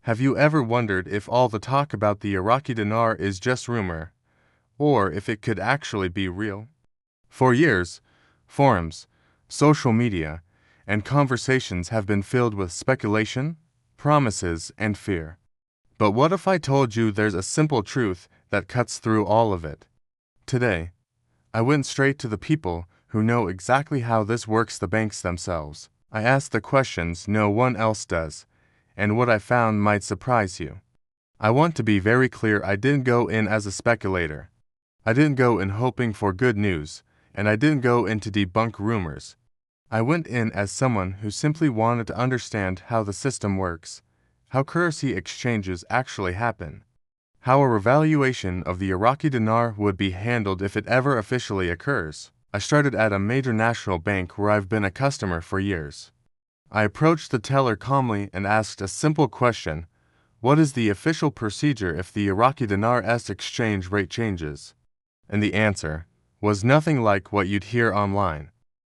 Have you ever wondered if all the talk about the Iraqi dinar is just rumor, or if it could actually be real? For years, forums, social media, and conversations have been filled with speculation, promises, and fear. But what if I told you there's a simple truth that cuts through all of it? Today, I went straight to the people who know exactly how this works, the banks themselves. I asked the questions no one else does, and what I found might surprise you. I want to be very clear, I didn't go in as a speculator. I didn't go in hoping for good news, and I didn't go in to debunk rumors. I went in as someone who simply wanted to understand how the system works, how currency exchanges actually happen, how a revaluation of the Iraqi dinar would be handled if it ever officially occurs. I started at a major national bank where I've been a customer for years. I approached the teller calmly and asked a simple question: what is the official procedure if the Iraqi dinar's exchange rate changes? And the answer was nothing like what you'd hear online.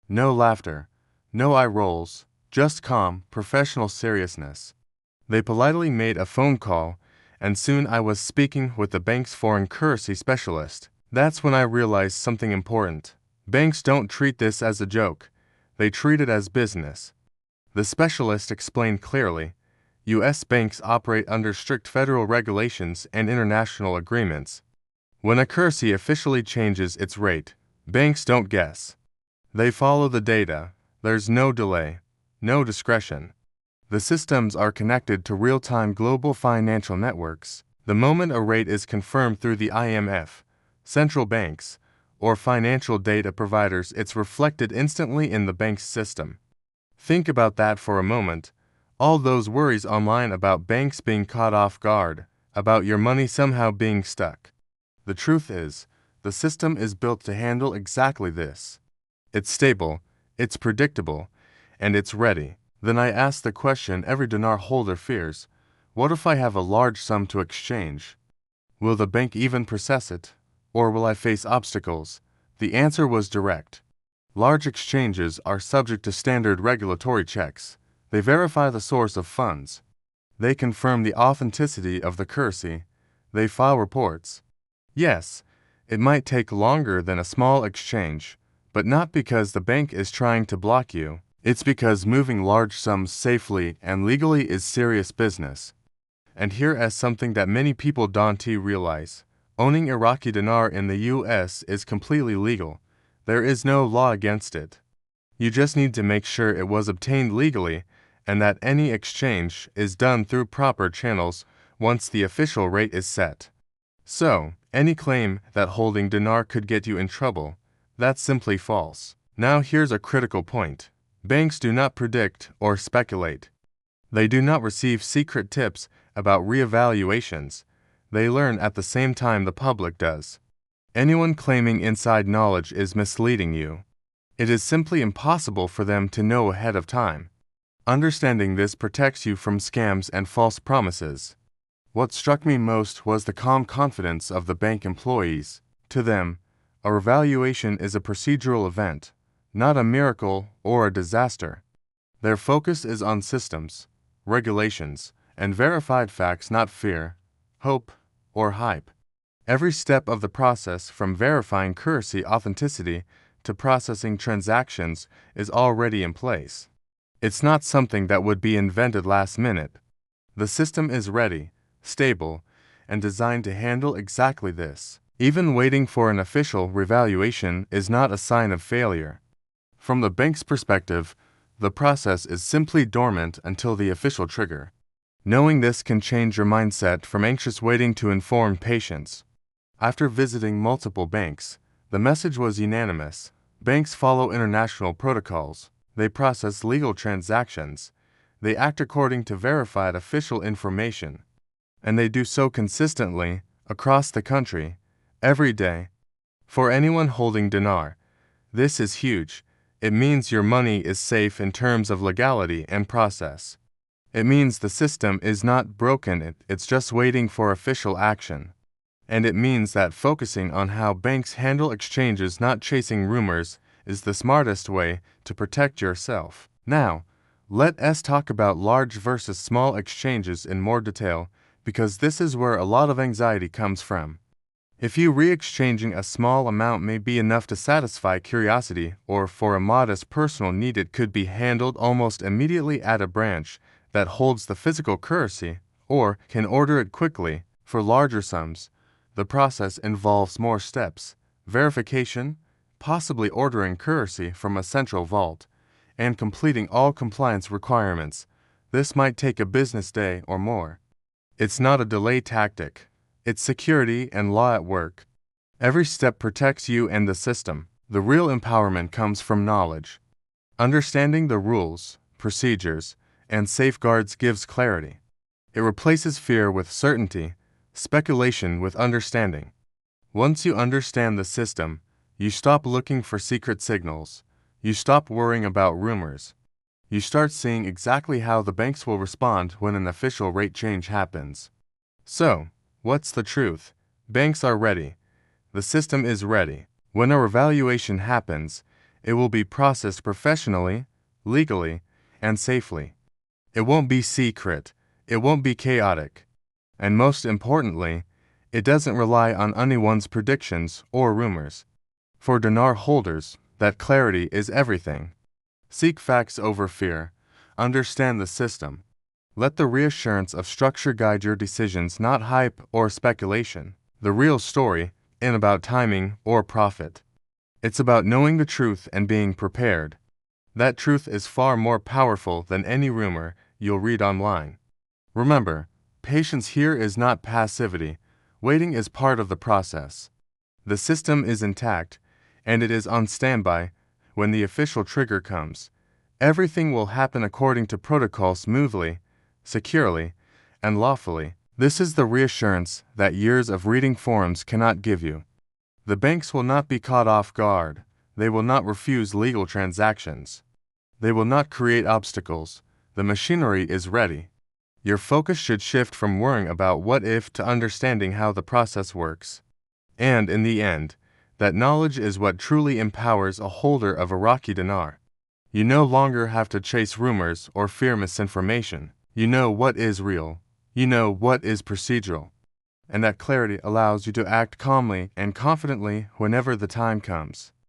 No laughter, no eye rolls, just calm, professional seriousness. They politely made a phone call, and soon I was speaking with the bank's foreign currency specialist. That's when I realized something important. Banks don't treat this as a joke, they treat it as business. The specialist explained clearly, U.S. banks operate under strict federal regulations and international agreements. When a currency officially changes its rate, banks don't guess. They follow the data. There's no delay, no discretion. The systems are connected to real-time global financial networks. The moment a rate is confirmed through the IMF, central banks, or financial data providers, it's reflected instantly in the bank's system. Think about that for a moment. All those worries online about banks being caught off guard, about your money somehow being stuck. The truth is, the system is built to handle exactly this. It's stable, it's predictable, and it's ready. Then I ask the question every dinar holder fears: what if I have a large sum to exchange? Will the bank even process it? Or will I face obstacles? The answer was direct. Large exchanges are subject to standard regulatory checks. They verify the source of funds. They confirm the authenticity of the currency. They file reports. Yes, it might take longer than a small exchange, but not because the bank is trying to block you. It's because moving large sums safely and legally is serious business. And here is something that many people don't realize. Owning Iraqi dinar in the U.S. is completely legal. There is no law against it. You just need to make sure it was obtained legally and that any exchange is done through proper channels once the official rate is set. So, any claim that holding dinar could get you in trouble, that's simply false. Now here's a critical point. Banks do not predict or speculate. They do not receive secret tips about reevaluations. They learn at the same time the public does. Anyone claiming inside knowledge is misleading you. It is simply impossible for them to know ahead of time. Understanding this protects you from scams and false promises. What struck me most was the calm confidence of the bank employees. To them, a revaluation is a procedural event, not a miracle or a disaster. Their focus is on systems, regulations, and verified facts, not fear, hope, or hype. Every step of the process, from verifying currency authenticity to processing transactions, is already in place. It's not something that would be invented last minute. The system is ready, stable, and designed to handle exactly this. Even waiting for an official revaluation is not a sign of failure. From the bank's perspective, the process is simply dormant until the official trigger. Knowing this can change your mindset from anxious waiting to informed patience. After visiting multiple banks, the message was unanimous. Banks follow international protocols. They process legal transactions. They act according to verified official information. And they do so consistently, across the country, every day. For anyone holding dinar, this is huge. It means your money is safe in terms of legality and process. It means the system is not broken, it's just waiting for official action. And it means that focusing on how banks handle exchanges, not chasing rumors, is the smartest way to protect yourself. Now, Let's talk about large versus small exchanges in more detail, because this is where a lot of anxiety comes from. If you re-exchanging a small amount may be enough to satisfy curiosity, or for a modest personal need it could be handled almost immediately at a branch that holds the physical currency, or can order it quickly. For larger sums, the process involves more steps: verification, possibly ordering currency from a central vault, and completing all compliance requirements. This might take a business day or more. It's not a delay tactic. It's security and law at work. Every step protects you and the system. The real empowerment comes from knowledge. Understanding the rules, procedures, and safeguards gives clarity. It replaces fear with certainty, speculation with understanding. Once you understand the system, you stop looking for secret signals. You stop worrying about rumors. You start seeing exactly how the banks will respond when an official rate change happens. So, what's the truth? Banks are ready. The system is ready. When a revaluation happens, it will be processed professionally, legally, and safely. It won't be secret. It won't be chaotic. And most importantly, it doesn't rely on anyone's predictions or rumors. For dinar holders, that clarity is everything. Seek facts over fear. Understand the system. Let the reassurance of structure guide your decisions, not hype or speculation. The real story isn't about timing or profit. It's about knowing the truth and being prepared. That truth is far more powerful than any rumor you'll read online. Remember, patience here is not passivity. Waiting is part of the process. The system is intact, and it is on standby when the official trigger comes. Everything will happen according to protocol, smoothly, securely, and lawfully. This is the reassurance that years of reading forums cannot give you. The banks will not be caught off guard. They will not refuse legal transactions. They will not create obstacles. The machinery is ready. Your focus should shift from worrying about what if to understanding how the process works. And in the end, that knowledge is what truly empowers a holder of Iraqi dinar. You no longer have to chase rumors or fear misinformation. You know what is real. You know what is procedural. And that clarity allows you to act calmly and confidently whenever the time comes.